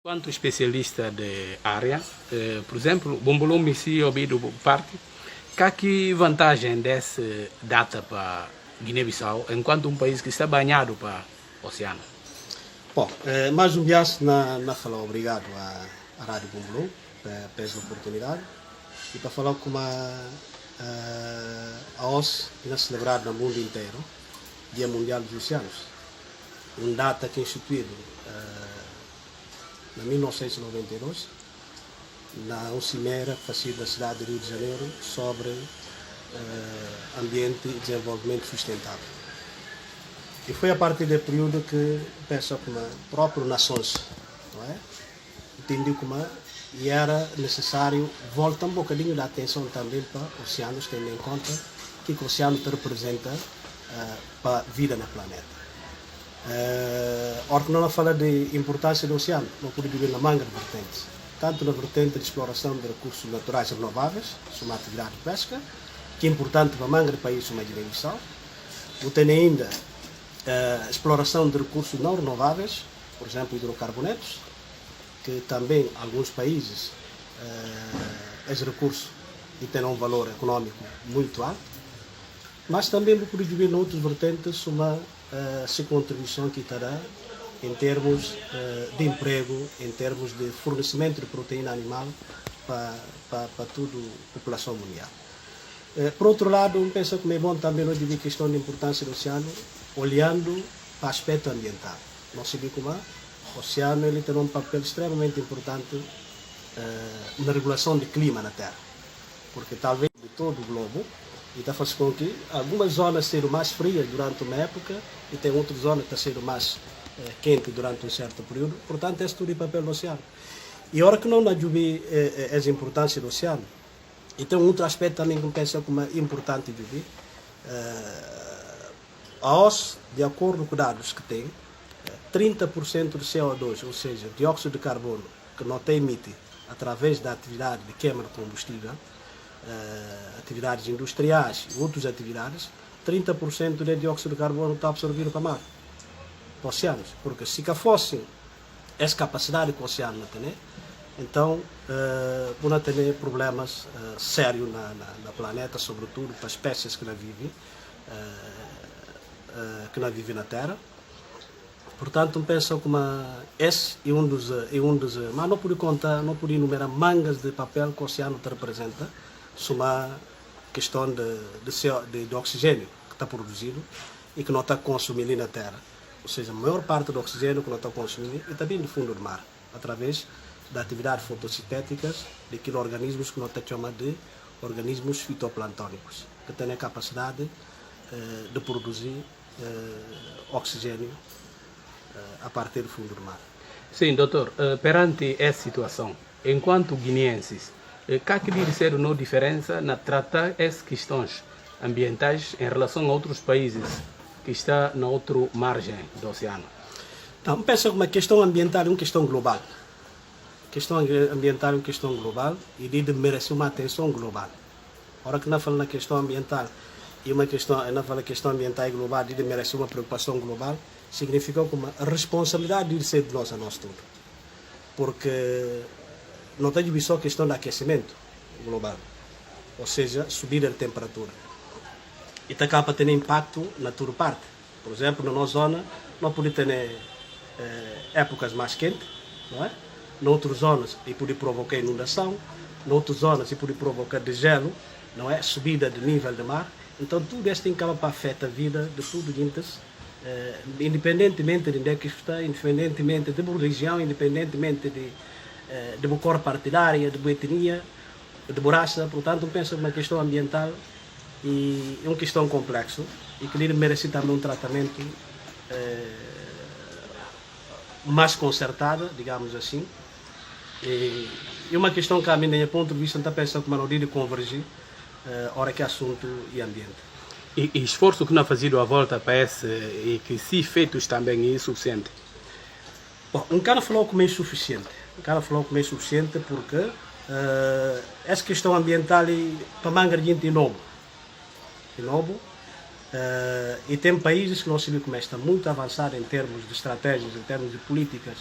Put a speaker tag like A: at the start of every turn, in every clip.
A: Quanto especialista de área, por exemplo, Bombolombi se ouvido parte, que vantagem dessa data para Guiné-Bissau, enquanto um país que está banhado para o oceano?
B: Bom, mais um bias na fala obrigado à Rádio Bombolom por essa oportunidade e para falar como a OS é celebrado no mundo inteiro, Dia Mundial dos Oceanos, uma data que é instituída em 1992 na cimeira fazida na cidade de Rio de Janeiro sobre ambiente e desenvolvimento sustentável. E foi a partir do período que penso que as próprias nações entendi como era necessário voltar um bocadinho da atenção também para os oceanos, tendo em conta que o oceano representa para a vida no planeta. Ora que não fala de importância do oceano, não pode viver na manga de vertentes, tanto na vertente de exploração de recursos naturais renováveis, uma atividade de pesca, que é importante para a manga do país, uma Guiné-Bissau. Tem ainda exploração de recursos não renováveis, por exemplo, hidrocarbonetos, que também alguns países esse recurso tem um valor econômico muito alto, mas também pode viver em outras vertentes uma contribuição que terá em termos de emprego, em termos de fornecimento de proteína animal para toda a população mundial. Por outro lado, penso que é bom também nós dizer a questão da importância do oceano, olhando para o aspecto ambiental. Nós sabemos como o oceano ele tem um papel extremamente importante na regulação do clima na Terra, porque talvez de todo o globo, e está fazendo com que algumas zonas sejam mais frias durante uma época e tem outras zonas que estão sendo mais quentes durante um certo período. Portanto, esse tudo é o papel do oceano. E a hora que não adjuvir essa importância do oceano, e tem um outro aspecto também que eu penso como é importante de ver. A OS, de acordo com dados que tem, 30% do CO2, ou seja, dióxido de carbono, que não tem emite através da atividade de queima de combustível, atividades industriais e outras atividades, 30% do dióxido de carbono está absorvido para o mar, para os oceanos. Porque se cá fosse essa capacidade que o oceano não tem, então vão ter problemas sérios na planeta, sobretudo para as espécies que não vivem na Terra. Portanto, penso que esse é um dos mas não pode contar, não pode enumerar mangas de papel que o oceano te representa, sobre uma questão de oxigênio que está produzido e que não está consumido na Terra. Ou seja, a maior parte do oxigênio que não está consumido é também do fundo do mar, através de atividades fotossintéticas daqueles organismos que nós chamamos de organismos fitoplantônicos, que têm a capacidade de produzir oxigênio a partir do fundo do mar.
A: Sim, doutor, perante essa situação, enquanto guineenses, que deve ser uma diferença na tratar essas questões ambientais em relação a outros países que estão na outra margem do oceano?
B: Então, penso que uma questão ambiental é uma questão global. A questão ambiental é uma questão global e deve merecer uma atenção global. A hora que nós falamos na questão ambiental e nós falamos questão ambiental e global deve merecer uma preocupação global, significa que a responsabilidade deve ser de nós a nós todos. Porque não tem só a questão do aquecimento global, ou seja, subida de temperatura. E acaba tendo impacto na toda parte. Por exemplo, na nossa zona, não pode ter épocas mais quentes, não é? Em outras zonas, e pode provocar inundação, em outras zonas, e pode provocar degelo, não é? Subida de nível do mar. Então, tudo isso tem que afetar a vida de tudo gente, independentemente de onde é que está, independentemente de uma religião, independentemente de uma cor partidária, de uma etnia, de uma raça. Portanto, eu penso que uma questão ambiental e é uma questão complexa e que merece também um tratamento mais concertado, digamos assim. E uma questão que, a minha ponto de vista, não penso que não deve convergir, hora que é assunto e ambiente.
A: E esforço que não fazido à volta para esse e que se feitos também é suficiente?
B: Bom, um cara falou que é insuficiente. Porque essa questão ambiental para mangar gente é novo. E tem países que não sabem como estão muito avançados em termos de estratégias, em termos de políticas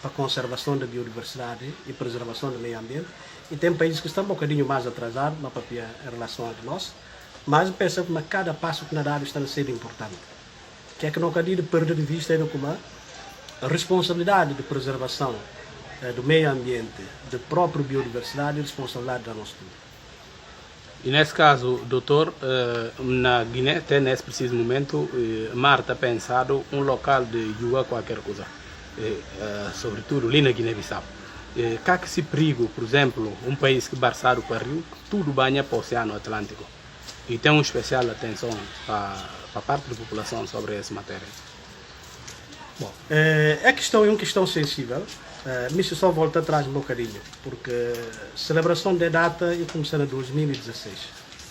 B: para a conservação da biodiversidade e preservação do meio ambiente. E tem países que estão um bocadinho mais atrasados em relação a nós, mas penso que cada passo que nós damos está a ser importante. Que é que não pode perder de vista como a responsabilidade de preservação do meio ambiente, da própria biodiversidade e responsabilidade da nossa tudo.
A: E nesse caso, doutor, na Guiné, até nesse preciso momento, Marta pensado um local de jogar qualquer coisa, sobretudo ali na Guiné-Bissau. Que se perigo, por exemplo, um país que barçado para o rio, tudo banha para o Oceano Atlântico. E tem uma especial atenção para a parte da população sobre essa matéria.
B: Bom, é uma questão sensível. Mas só volta atrás um bocadinho, porque a celebração da data começou em 2016.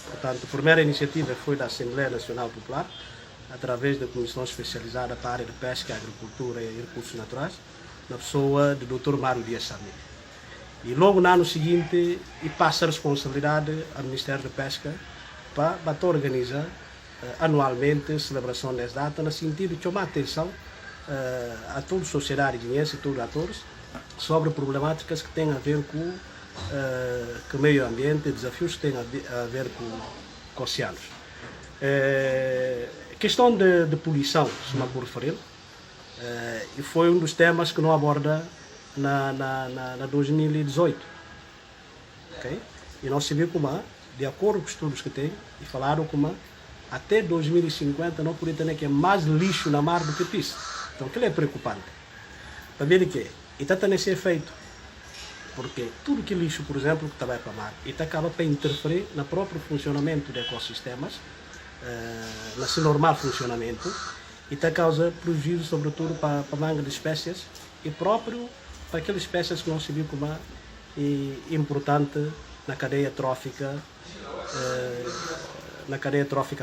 B: Portanto, a primeira iniciativa foi da Assembleia Nacional Popular, através da Comissão Especializada para a área de Pesca, Agricultura e Recursos Naturais, na pessoa do Dr. Mário Dias Sami. E logo no ano seguinte, passa a responsabilidade ao Ministério da Pesca para organizar anualmente a celebração dessa data, no sentido de chamar a atenção a toda a sociedade guineense e todos os atores sobre problemáticas que têm a ver com o meio ambiente, desafios que têm a ver com oceanos. A questão de poluição, se me por referir, foi um dos temas que não aborda na 2018. Okay? E nós sabemos como, de acordo com os estudos que tem, e falaram como até 2050 não poderia ter mais lixo na mar do que pista. Então, aquilo é preocupante. Para ver que está a ser feito. Porque tudo que lixo, por exemplo, que vai para a mar, acaba para interferir no próprio funcionamento dos ecossistemas, no seu normal funcionamento, e causa prejuízo, sobretudo, para a manga de espécies e próprio para aquelas espécies que não se viu como é importante na cadeia trófica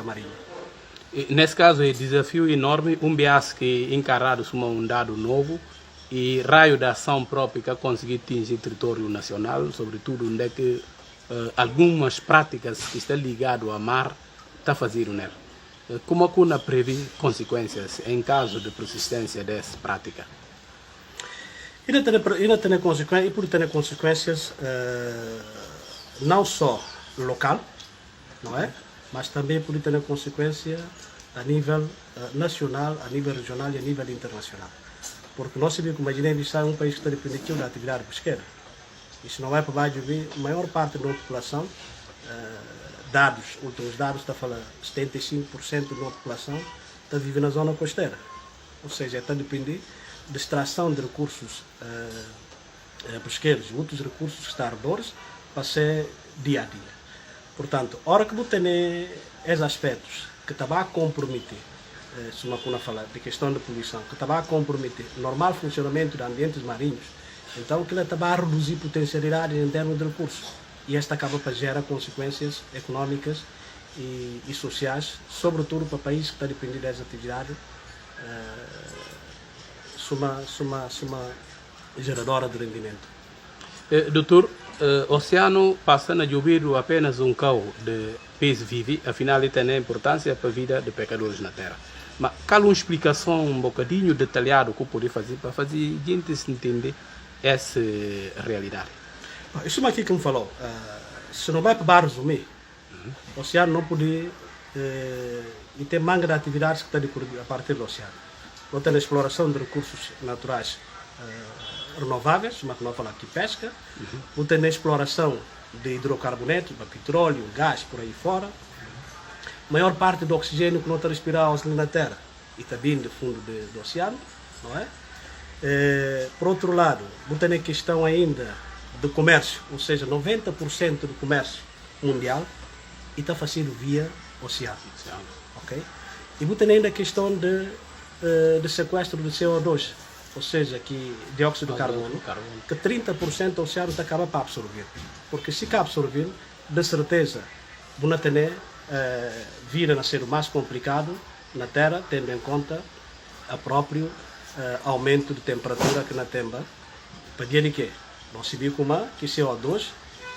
B: marinha.
A: Nesse caso, é desafio enorme, bias que encarado como um dado novo e raio de ação própria que conseguir atingir o território nacional, sobretudo onde é que algumas práticas que estão ligadas ao mar está fazendo nela. Como a Cuna prevê consequências em caso de persistência dessa prática?
B: Ainda tem consequências não só local, não é? Mas também pode ter consequência a nível nacional, a nível regional e a nível internacional. Porque nós sabemos que a Guiné-Bissau é um país que está dependente da atividade pesqueira. Isso não é para baixo ver, a maior parte da população, últimos dados, está a falar 75% da população está vivendo na zona costeira. Ou seja, está a depender de extração de recursos pesqueiros e outros recursos que estão arredores para ser dia a dia. Portanto, a hora que você tem esses aspectos que estão a comprometer, se uma coisa falar de questão de poluição, que estão a comprometer o normal funcionamento de ambientes marinhos, então aquilo está a reduzir potencialidade em termos de recursos. E esta acaba para gerar consequências económicas e sociais, sobretudo para países que estão a depender dessa atividade, uma geradora de rendimento.
A: Doutor, o oceano passa a ouvir apenas um cão de peixe vive, afinal ele tem importância para a vida de pescadores na terra. Mas qual uma explicação um bocadinho detalhada que eu poderia fazer para fazer a gente entender essa realidade?
B: Isso aqui que me falou, se não vai para resumir, o oceano não pode e tem manga de atividades que está a partir do oceano. Não tem a exploração de recursos naturais renováveis, mas não falar aqui pesca, não tem a exploração de hidrocarbonetos, petróleo, gás, por aí fora. A maior parte do oxigênio que não está respirado na Terra e está vindo do fundo do oceano, não é? Por outro lado, não tem a questão ainda do comércio, ou seja, 90% do comércio mundial está fazendo via oceano. Okay? E não tem ainda a questão de sequestro de CO2, ou seja, que dióxido de carbono, que 30% do oceano acaba para absorver. Porque se cá absorver, de certeza, não tem vir a ser o mais complicado na Terra, tendo em conta o próprio aumento de temperatura que na Temba, para dizer que não se viu como que CO2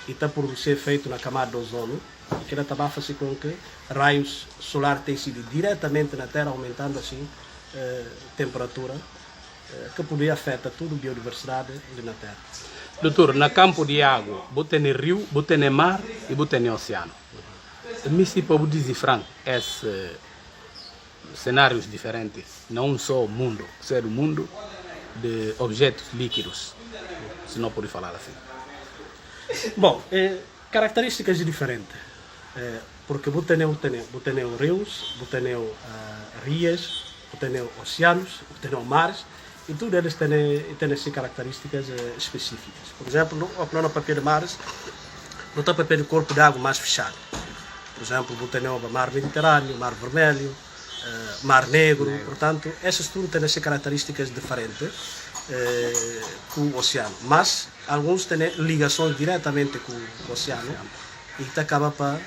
B: está por ser feito na camada de ozono e que ela está a fazer com que raios solar tenham sido diretamente na Terra, aumentando assim a temperatura que poderia afetar toda a biodiversidade na Terra.
A: Doutor, na campo de água, você tem rio, você tem mar e você tem oceano. Me se pode decifrar esses cenários diferentes, não só o mundo, ser o mundo de objetos líquidos, se não pode falar assim.
B: Bom, características diferentes, porque você tem rios, você tem rias, você tem oceanos, você tem mares, e todos eles têm essas características específicas. Por exemplo, no papel de mares, não tem papel de corpo de água mais fechado. Por exemplo, você tem o mar Mediterrâneo, o mar Vermelho, mar Negro, portanto, essas tudo têm essas características diferentes com o oceano. Mas alguns têm ligações diretamente com o oceano e que acaba para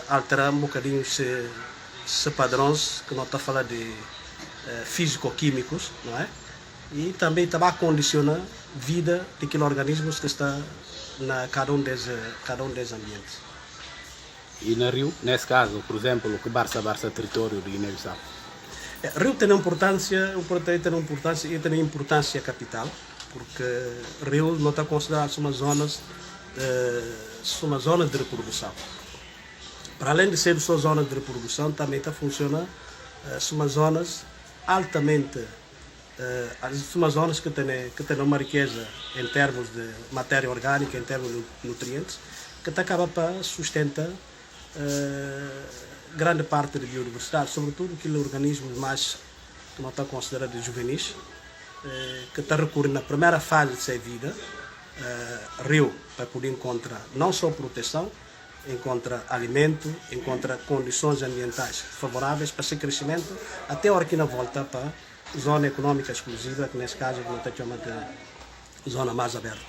B: alterar um bocadinho esses padrões que nós estamos falando de físico-químicos, não é? E também condiciona a vida daqueles organismos que está na cada um desses ambientes.
A: E no rio, nesse caso, por exemplo, que Barça território de Guiné-Bissau?
B: Rio tem importância capital, porque rio não está considerado uma zona de reprodução. Para além de ser só zona de reprodução, também está funciona uma zonas altamente, uma zonas que tem uma riqueza em termos de matéria orgânica, em termos de nutrientes, que acaba para sustentar grande parte da biodiversidade, sobretudo aqueles organismos mais que não estão considerados juvenis, que está recorrendo na primeira fase de sua vida, rio, para poder encontrar não só proteção, encontra alimento, encontra condições ambientais favoráveis para seu crescimento, até a hora que não volta para a zona econômica exclusiva, que nesse caso não está chamando de zona mais aberta.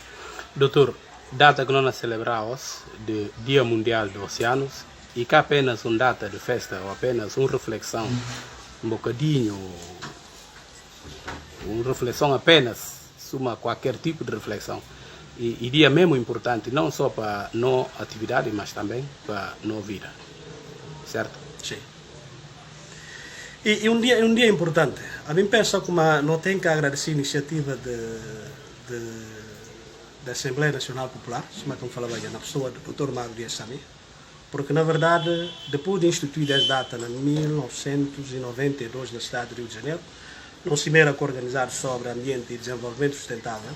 A: Doutor, data que nós celebramos do Dia Mundial dos Oceanos, e que apenas uma data de festa ou apenas uma reflexão, um bocadinho, uma reflexão apenas, suma qualquer tipo de reflexão. E dia mesmo importante, não só para a nossa atividade, mas também para a nossa vida. Certo?
B: Sim. E um dia importante. A mim pensa que não tem que agradecer a iniciativa da Assembleia Nacional Popular, como falava na pessoa do Dr. Mário Dias Sami, porque na verdade, depois de instituir essa data em 1992 na cidade de Rio de Janeiro, num cimeira organizado sobre ambiente e desenvolvimento sustentável,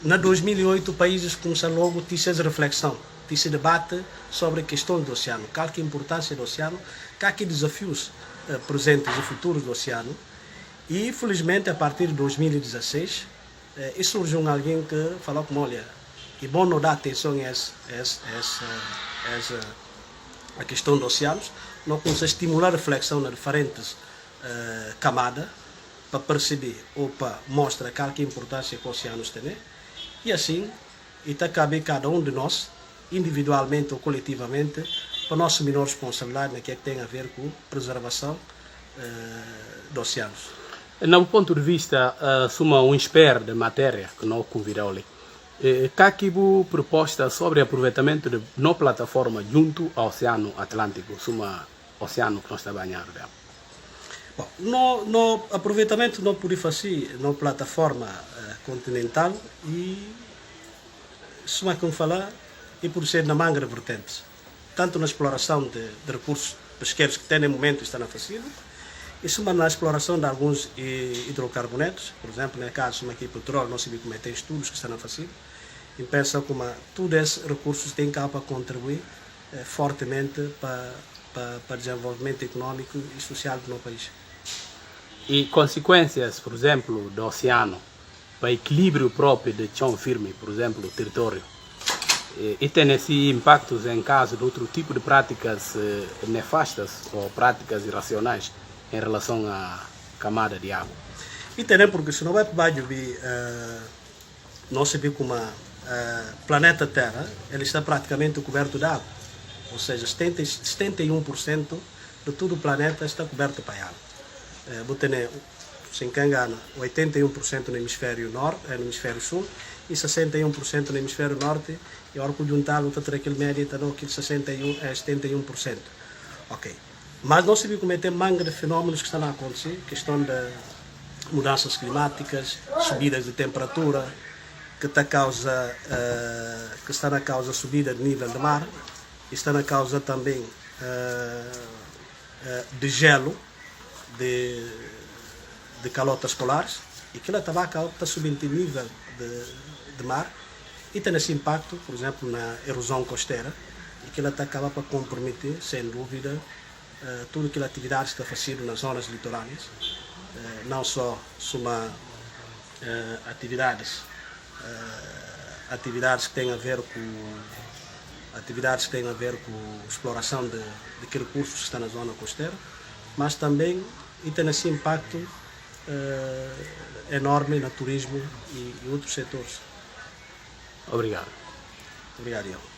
B: na 2008 o país começou logo a ter essa reflexão, ter esse debate sobre a questão do oceano, qual que é a importância do oceano, quais que desafios presentes e futuros do oceano. E felizmente a partir de 2016 surgiu alguém que falou como, olha, é bom não dar atenção a questão dos oceanos, não começamos a estimular a reflexão nas diferentes camadas, para perceber ou para mostrar qual que é a importância que os oceanos têm, e assim, está cabe cada um de nós, individualmente ou coletivamente, para nós assumir a responsabilidade naquilo que tem a ver com a preservação dos oceanos.
A: No ponto de vista, um expert de matéria que nós convidamos ali, que proposta sobre aproveitamento de uma plataforma junto ao Oceano Atlântico, uma oceano que nós está banhado.
B: Bom, no aproveitamento não pode fazer na plataforma continental e, como falar, e por ser na manga vertentes, tanto na exploração de recursos pesqueiros que tem no momento estão a fazer, e na exploração de alguns hidrocarbonetos, por exemplo, no caso aqui petróleo, nós sabemos como tem estudos que estão a fazer, e penso como todos esses recursos têm para contribuir fortemente para o desenvolvimento econômico e social do nosso país.
A: E consequências, por exemplo, do oceano, para o equilíbrio próprio de chão firme, por exemplo, do território, e tem esses impactos em caso de outro tipo de práticas nefastas ou práticas irracionais em relação à camada de água.
B: E também porque se não vai para baixo, nós sabemos como o planeta Terra ele está praticamente coberto de água, ou seja, 71% de todo o planeta está coberto por água. Você se engana, 81% no hemisfério norte, no hemisfério sul, e 61% no hemisfério norte, e a hora que juntar, você terá aquele médio, está no 71%. Ok. Mas nós sabemos como tem manga de fenómenos que estão a acontecer, questão mudanças climáticas, subidas de temperatura, que está na causa subida de nível do mar, está na causa também de gelo, de calotas polares, e que ela está subindo o nível de mar e tem esse impacto, por exemplo, na erosão costeira, e que ela acaba para comprometer, sem dúvida, tudo aquela atividade que está fazendo nas zonas litorâneas, não só atividades que têm a ver com exploração de recursos que estão na zona costeira, mas também tem esse impacto enorme no turismo e outros setores.
A: Obrigado.
B: Obrigado, eu.